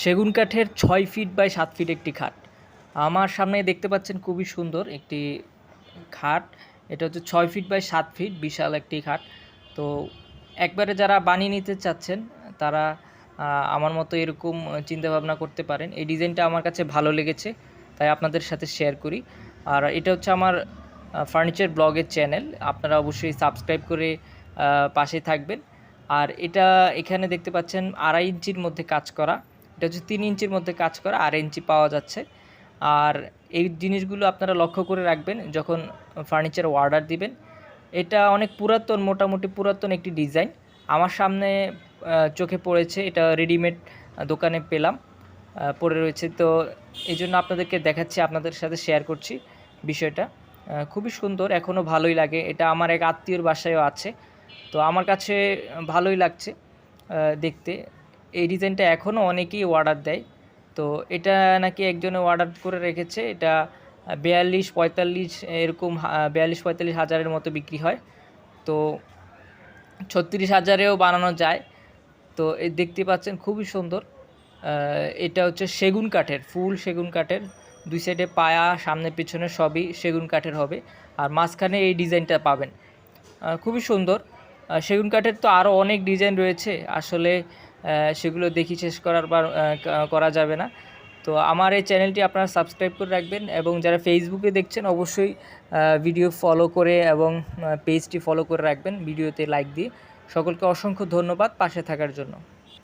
সেগুন কাঠের ৬ feet by ৭ fit একটি খাট। আমার সামনে দেখতে পাচ্ছেন খুবই সুন্দর একটি খাট। এটা হচ্ছে ৬ ফিট বাই ৭ ফিট বিশাল একটি খাট। তো একবারে যারা বানিয়ে নিতে চাচ্ছেন তারা আমার মতো এরকম চিন্তাভাবনা করতে পারেন। এই ডিজাইনটা আমার কাছে ভালো লেগেছে, তাই আপনাদের সাথে শেয়ার করি। আর এটা হচ্ছে আমার ফার্নিচার ব্লগের চ্যানেল। আপনারা অবশ্যই সাবস্ক্রাইব করে পাশে থাকবেন। আর এটা এখানে দেখতে পাচ্ছেন ২.৫ ইঞ্চির মধ্যে কাজ করা। এটা হচ্ছে ৩ ইঞ্চির মধ্যে কাজ করা, ২.৫ ইঞ্চি পাওয়া যাচ্ছে। আর এই জিনিসগুলো আপনারা লক্ষ্য করে রাখবেন যখন ফার্নিচার অর্ডার দিবেন। এটা অনেক পুরাতন, মোটামুটি পুরাতন একটি ডিজাইন। আমার সামনে চোখে পড়েছে, এটা রেডিমেড দোকানে পেলাম, পড়ে রয়েছে। তো এই জন্য আপনাদেরকে দেখাচ্ছি, আপনাদের সাথে শেয়ার করছি বিষয়টা। খুবই সুন্দর, এখনও ভালোই লাগে। এটা আমার এক আত্মীয়র বাসায়ও আছে, তো আমার কাছে ভালোই লাগছে দেখতে। এই ডিজাইনটা এখনও অনেকেই অর্ডার দেয়। তো এটা নাকি একজনে অর্ডার করে রেখেছে। এটা ৪২-৪৫ এরকম ৪২-৪৫ হাজারের মতো বিক্রি হয়। তো ৩৬ হাজারেও বানানো যায়। তো এই দেখতে পাচ্ছেন খুবই সুন্দর। এটা হচ্ছে সেগুন কাঠের, ফুল সেগুন কাঠের। ২ সাইডে পায়া, সামনে পিছনে সবই সেগুন কাঠের হবে। আর মাঝখানে এই ডিজাইনটা পাবেন। খুবই সুন্দর। সেগুন কাঠের তো আরও অনেক ডিজাইন রয়েছে, আসলে সেগুলো দেখি শেষ করা যাবে না। তো আমার এই চ্যানেলটি আপনারা সাবস্ক্রাইব করে রাখবেন, এবং যারা ফেসবুকে দেখছেন অবশ্যই ভিডিও ফলো করে এবং পেজটি ফলো করে রাখবেন, ভিডিওতে লাইক দিয়ে। সকলকে অসংখ্য ধন্যবাদ পাশে থাকার জন্য।